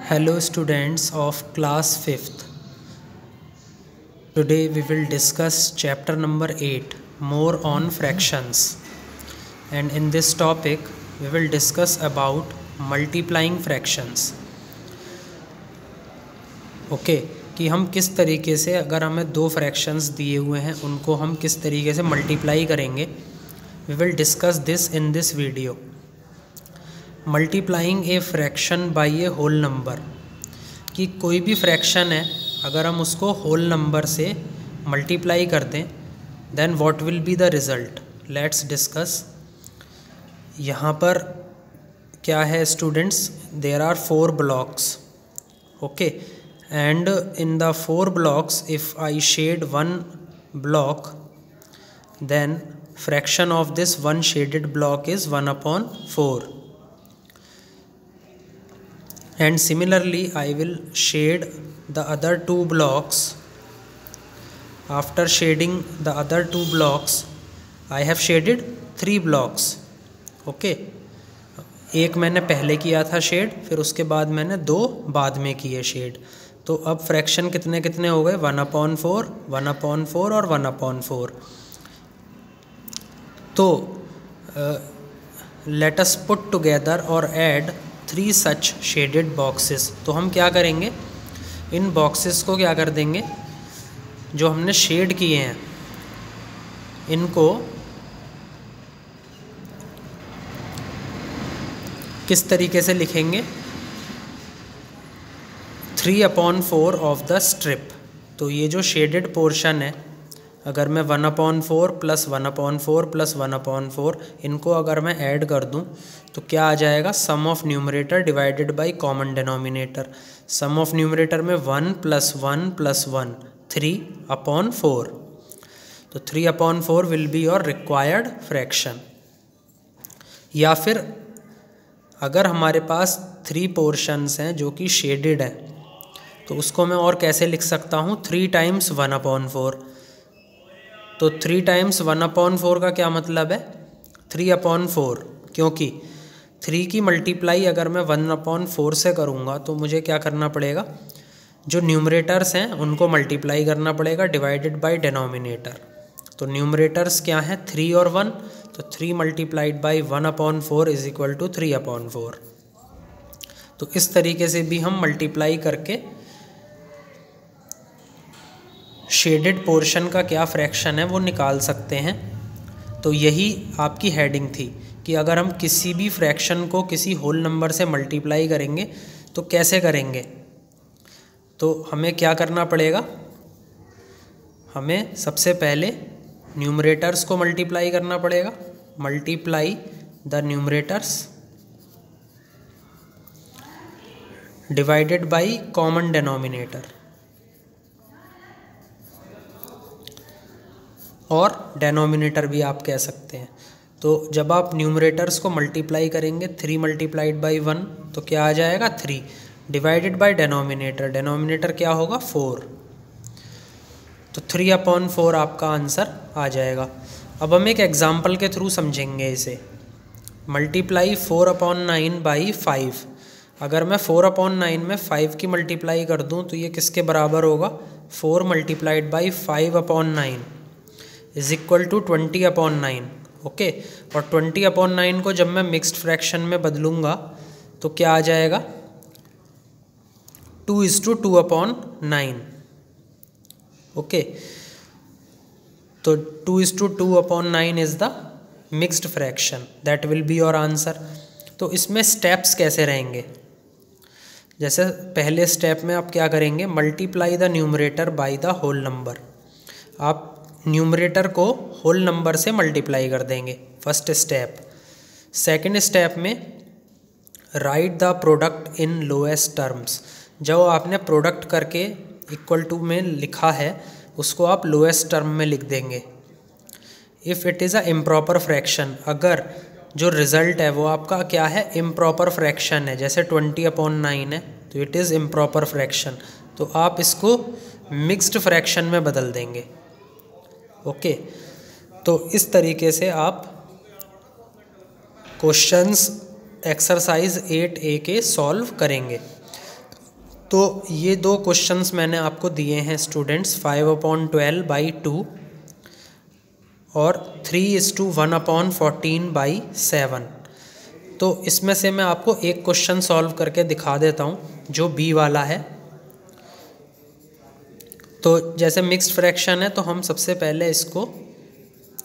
Hello students of class 5th. Today we will discuss chapter number 8, more on fractions. And in this topic we will discuss about multiplying fractions. Okay, कि हम किस तरीके से अगर हमें दो fractions दिए हुए हैं उनको हम किस तरीके से मल्टीप्लाई करेंगे. We will discuss this in this video. Multiplying a fraction by a whole number, कि कोई भी फ्रैक्शन है अगर हम उसको होल नंबर से मल्टीप्लाई कर दें then what will be the result. Let's discuss. यहाँ पर क्या है students, there are 4 blocks. Okay, and in the 4 blocks if I shade one block then fraction of this one shaded block is 1/4. And similarly I will shade the other 2 blocks. After shading the other 2 blocks I have shaded 3 blocks. Okay, एक मैंने पहले किया था shade, फिर उसके बाद मैंने 2 बाद में किए शेड. तो अब फ्रैक्शन कितने कितने हो गए, 1/4, 1/4 और 1/4. तो let us put together or add 3 such shaded boxes. तो हम क्या करेंगे, इन बॉक्सेस को क्या कर देंगे, जो हमने शेड किए हैं इनको किस तरीके से लिखेंगे, 3/4 ऑफ द स्ट्रिप. तो ये जो शेडेड पोर्शन है, अगर मैं 1/4 प्लस 1/4 प्लस 1/4 इनको अगर मैं ऐड कर दूं तो क्या आ जाएगा, sum of numerator divided by common denominator. Sum of numerator में 1 + 1 + 1 3/4. तो 3/4 will be your required fraction. या फिर अगर हमारे पास 3 पोर्शंस हैं जो कि शेडेड हैं तो उसको मैं और कैसे लिख सकता हूँ, 3 × 1/4. तो 3 × 1/4 का क्या मतलब है, 3/4, क्योंकि 3 की मल्टीप्लाई अगर मैं 1/4 से करूँगा तो मुझे क्या करना पड़ेगा, जो न्यूमरेटर्स हैं उनको मल्टीप्लाई करना पड़ेगा डिवाइडेड बाय डिनोमिनेटर. तो न्यूमरेटर्स क्या हैं, 3 और 1, तो 3 × 1/4 = 3/4. तो इस तरीके से भी हम मल्टीप्लाई करके शेडेड पोर्शन का क्या फ्रैक्शन है वो निकाल सकते हैं. तो यही आपकी हेडिंग थी कि अगर हम किसी भी फ्रैक्शन को किसी होल नंबर से मल्टीप्लाई करेंगे तो कैसे करेंगे. तो हमें क्या करना पड़ेगा, हमें सबसे पहले न्यूमरेटर्स को मल्टीप्लाई करना पड़ेगा. Multiply the numerators divided by common denominator, और डेनोमिनेटर भी आप कह सकते हैं. तो जब आप न्यूमरेटर्स को मल्टीप्लाई करेंगे 3 × 1 तो क्या आ जाएगा, 3 डिवाइडेड बाय डेनोमिनेटर, डेनोमिनेटर क्या होगा, 4. तो 3/4 आपका आंसर आ जाएगा. अब हम एक एग्जांपल के थ्रू समझेंगे इसे. मल्टीप्लाई 4/9 / 5. अगर मैं 4/9 में 5 की मल्टीप्लाई कर दूं तो ये किसके बराबर होगा, 4 × 5/9 = 20/9. ओके, और 20/9 को जब मैं मिक्स्ड फ्रैक्शन में बदलूँगा तो क्या आ जाएगा, 2:2/9. ओके, तो 2:2/9 is the mixed fraction, that will be your answer. तो इसमें स्टेप्स कैसे रहेंगे, जैसे पहले स्टेप में आप क्या करेंगे, multiply the numerator by the whole number. आप न्यूमरेटर को होल नंबर से मल्टीप्लाई कर देंगे, फर्स्ट स्टेप. सेकंड स्टेप में write the product in lowest terms. जो आपने प्रोडक्ट करके इक्वल टू में लिखा है उसको आप लोएस्ट टर्म में लिख देंगे. If it is a improper fraction, अगर जो रिज़ल्ट है वो आपका क्या है, इम्प्रॉपर फ्रैक्शन है, जैसे 20/9 है तो इट इज़ इम्प्रॉपर फ्रैक्शन, तो आप इसको मिक्स्ड फ्रैक्शन में बदल देंगे. ओके, तो इस तरीके से आप क्वेश्चंस एक्सरसाइज 8A के सॉल्व करेंगे. तो ये दो क्वेश्चंस मैंने आपको दिए हैं स्टूडेंट्स, 5/12/2 और 3:1/14/7। तो इसमें से मैं आपको एक क्वेश्चन सॉल्व करके दिखा देता हूँ जो बी वाला है। तो जैसे मिक्स्ड फ्रैक्शन है तो हम सबसे पहले इसको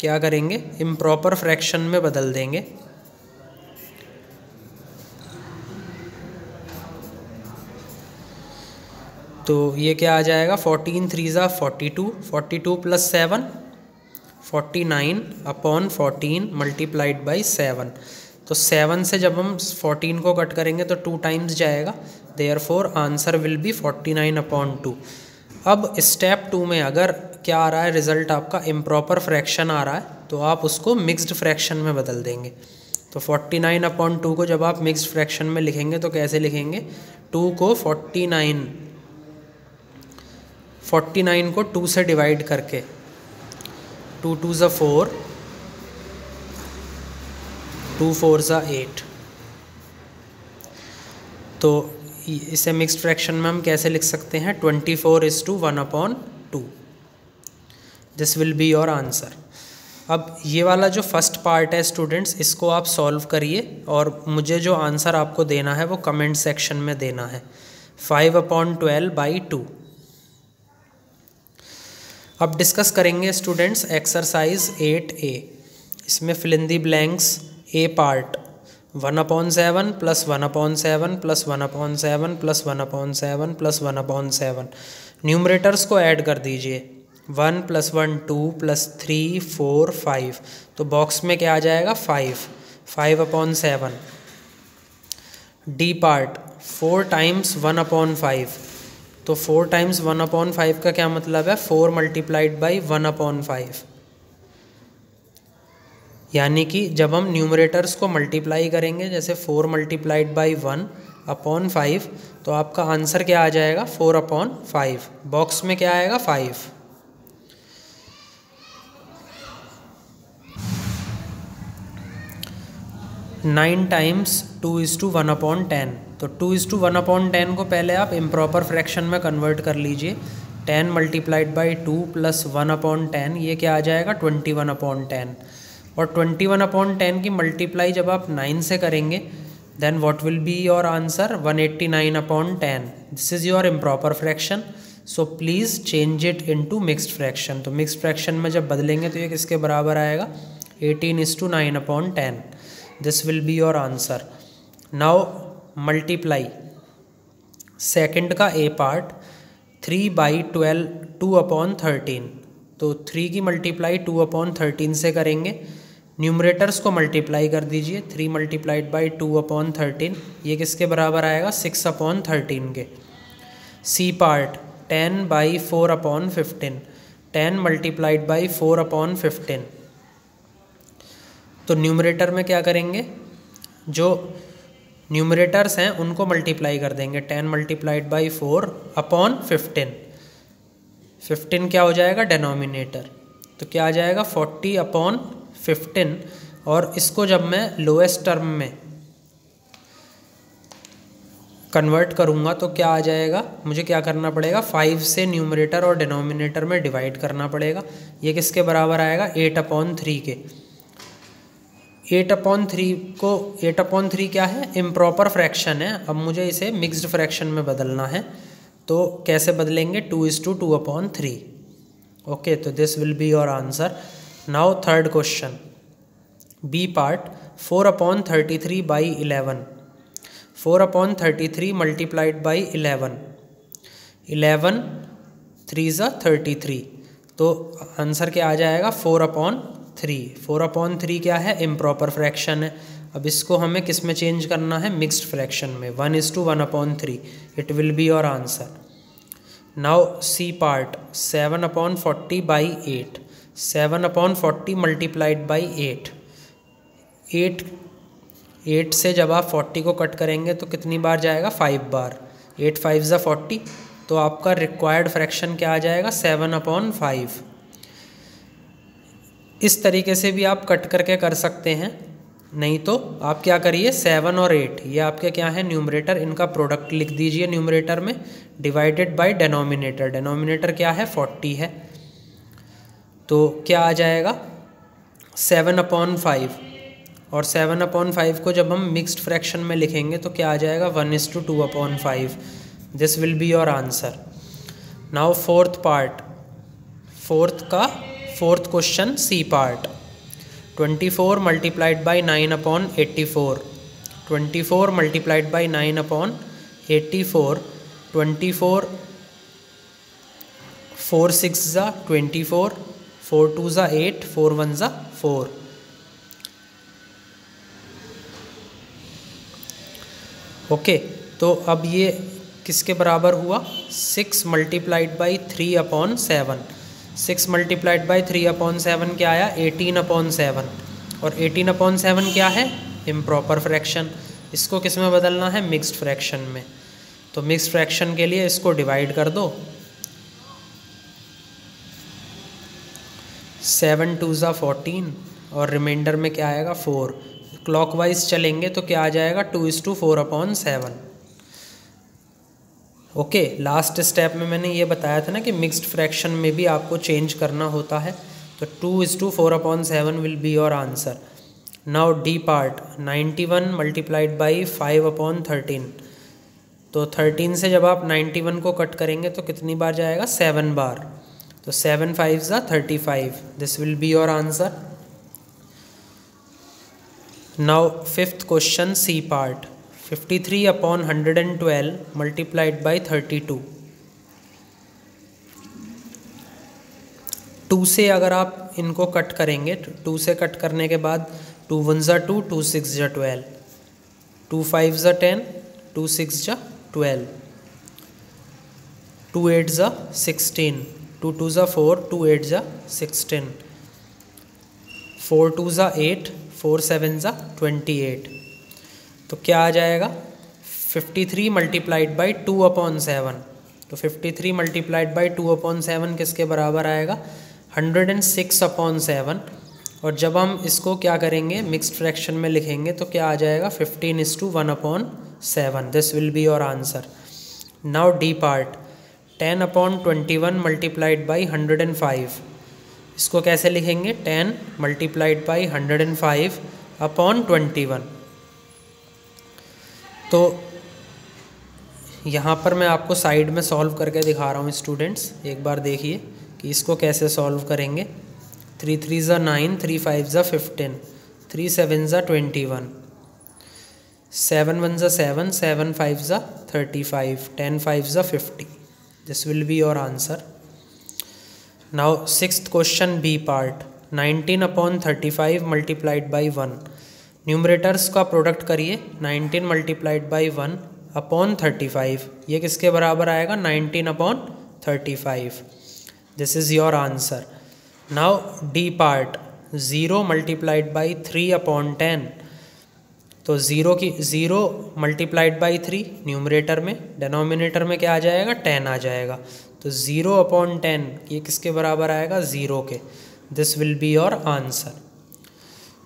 क्या करेंगे, इम्प्रॉपर फ्रैक्शन में बदल देंगे। तो ये क्या आ जाएगा, 14 3 ज़ा 42, 42 + 7 49/14 मल्टीप्लाइड बाई 7। तो 7 से जब हम 14 को कट करेंगे तो 2 टाइम्स जाएगा, देयरफॉर आंसर विल बी 49/2। अब स्टेप 2 में अगर क्या आ रहा है, रिजल्ट आपका इम्प्रॉपर फ्रैक्शन आ रहा है तो आप उसको मिक्स्ड फ्रैक्शन में बदल देंगे। तो 49/2 को जब आप मिक्स्ड फ्रैक्शन में लिखेंगे तो कैसे लिखेंगे, 2 को 49 को 2 से डिवाइड करके, 2 2 ज़ा 4, 2 4 ज़ा 8। तो इसे मिक्स्ड फ्रैक्शन में हम कैसे लिख सकते हैं, 24:1/2। This will be your answer. अब ये वाला जो फर्स्ट पार्ट है स्टूडेंट्स, इसको आप सॉल्व करिए और मुझे जो आंसर आपको देना है वो कमेंट सेक्शन में देना है, 5/12/2। अब डिस्कस करेंगे स्टूडेंट्स एक्सरसाइज 8A। इसमें fill in the blanks. A part 1/7 + 1/7 + 1/7 + 1/7 + 1/7। Numerators को ऐड कर दीजिए, 1 + 1 2 + 3 4 5। तो बॉक्स में क्या आ जाएगा, 5/7। D part 4 times 1/5। तो 4 टाइम्स 1/5 का क्या मतलब है, 4 मल्टीप्लाइड बाई 1/5। यानी कि जब हम न्यूमरेटर्स को मल्टीप्लाई करेंगे, जैसे 4 मल्टीप्लाइड बाई 1/5, तो आपका आंसर क्या आ जाएगा, 4/5। बॉक्स में क्या आएगा, 5। Nine times 2:1/10। तो 2:1/10 को पहले आप इम्प्रॉपर फ्रैक्शन में कन्वर्ट कर लीजिए। 10 मल्टीप्लाइड बाई 2 + 1/10, ये क्या आ जाएगा, 21/10। और 21/10 की मल्टीप्लाई जब आप 9 से करेंगे, then what will be your answer, 189/10। This is your improper fraction, so please change it into mixed fraction. तो मिक्स्ड फ्रैक्शन में जब बदलेंगे तो ये किसके बराबर आएगा, 18:9/10। This will be your answer. Now multiply second का ए पार्ट, 3/12 2/13। तो 3 की मल्टीप्लाई 2/13 से करेंगे। न्यूमरेटर्स को मल्टीप्लाई कर दीजिए, 3 मल्टीप्लाइड बाई 2/13, ये किसके बराबर आएगा, 6/13 के। C part 10/4/15। 10 multiplied by 4/15। तो न्यूमरेटर में क्या करेंगे, जो न्यूमरेटर्स हैं उनको मल्टीप्लाई कर देंगे, 10 मल्टीप्लाइड बाई 4/15। 15 क्या हो जाएगा, डिनोमिनेटर। तो क्या आ जाएगा, 40/15। और इसको जब मैं लोएस्ट टर्म में कन्वर्ट करूँगा तो क्या आ जाएगा, मुझे क्या करना पड़ेगा, 5 से न्यूमरेटर और डिनोमिनेटर में डिवाइड करना पड़ेगा। ये किसके बराबर आएगा, 8/3 के। 8/3 क्या है, इम्प्रॉपर फ्रैक्शन है। अब मुझे इसे मिक्स्ड फ्रैक्शन में बदलना है, तो कैसे बदलेंगे, 2:2/3। ओके, तो this will be your answer. Now third question, B part 4/33/11। 4/33 multiplied by 11। 11 3 ज़ा 33। तो आंसर क्या आ जाएगा, 4/3। 4/3 क्या है, इम्प्रॉपर फ्रैक्शन है। अब इसको हमें किस में चेंज करना है, मिक्स्ड फ्रैक्शन में, 1:1/3। It will be your answer. Now C part 7/40/8। 7/40 multiplied by 8। 8 से जब आप 40 को कट करेंगे तो कितनी बार जाएगा, 5 बार। 8 5 ज़ा 40। तो आपका रिक्वायर्ड फ्रैक्शन क्या आ जाएगा, 7/5। इस तरीके से भी आप कट करके कर सकते हैं। नहीं तो आप क्या करिए 7 और 8 ये आपके क्या है न्यूमरेटर, इनका प्रोडक्ट लिख दीजिए न्यूमरेटर में, डिवाइडेड बाय डेनोमिनेटर। डेनोमिनेटर क्या है 40 है, तो क्या आ जाएगा 7/5, और 7/5 को जब हम मिक्स्ड फ्रैक्शन में लिखेंगे तो क्या आ जाएगा 1:2/5। This will be your answer. Now fourth part, fourth question C part. 24 multiplied by 9/84, 24 multiplied by 9/84, 24 4 6 ज़ा 24, 4 2 ज़ा 8, 4 1 ज़ा 4। ओके, तो अब ये किसके बराबर हुआ 6 मल्टीप्लाइड बाई 3/7। 6 मल्टीप्लाइड बाई 3/7 क्या आया 18/7, और 18/7 क्या है इम्प्रॉपर फ्रैक्शन। इसको किस में बदलना है मिक्स्ड फ्रैक्शन में, तो मिक्स्ड फ्रैक्शन के लिए इसको डिवाइड कर दो, 7 2 ज़ा 14, और रिमाइंडर में क्या आएगा 4। क्लॉकवाइज चलेंगे तो क्या आ जाएगा 2:4/7। ओके, लास्ट स्टेप में मैंने ये बताया था ना कि मिक्स्ड फ्रैक्शन में भी आपको चेंज करना होता है, तो 2:4/7 will be your answer. Now D part, 91 multiplied by 5/13, तो 13 से जब आप 91 को कट करेंगे तो कितनी बार जाएगा 7 बार, तो 7 5 ज़ा 35। This will be your answer. Now fifth question C part, 53/112 multiplied by 32। 2 से अगर आप इनको कट करेंगे, 2 से कट करने के बाद 2 1 ज़ा 2, 2 6 ज़ा 12, 2 5 ज़ा 10, 2 6 ज़ा 12, 2 8 ज़ा 16, 2 2 ज़ा 4, 2 8 ज़ा 16, 4 2 ज़ा 8, 4 7 ज़ा 28। तो क्या आ जाएगा 53 मल्टीप्लाइड बाई 2/7, तो 53 मल्टीप्लाइड बाई 2/7 किसके बराबर आएगा 106/7, और जब हम इसको क्या करेंगे मिक्स्ड फ्रैक्शन में लिखेंगे तो क्या आ जाएगा 15:1/7। This will be your answer. Now D part, 10/21 multiplied by 105, इसको कैसे लिखेंगे 10 मल्टीप्लाइड बाई 105/21। तो यहाँ पर मैं आपको साइड में सॉल्व करके दिखा रहा हूँ स्टूडेंट्स, एक बार देखिए कि इसको कैसे सॉल्व करेंगे। 3 3 ज़ा 9, 3 5 ज़ा 15, 3 7 ज़ा 21, 7 1 ज़ा 7, 7 5 ज़ा 35, 10 5 ज़ा 50। This will be your answer. Now sixth question B part, 19/35 multiplied by 1। Numerators का प्रोडक्ट करिए, 19 मल्टीप्लाइड बाई 1/35, ये किसके बराबर आएगा 19/35। This is your answer. Now D part, 0 multiplied by 3/10, तो 0 मल्टीप्लाइड बाई 3 न्यूमरेटर में, डेनोमिनेटर में क्या आ जाएगा 10 आ जाएगा, तो 0/10 ये किसके बराबर आएगा 0 के। This will be your answer.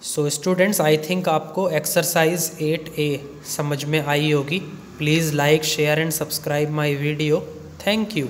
So students, I think आपको एक्सरसाइज 8A समझ में आई होगी। Please like share and subscribe my video. Thank you.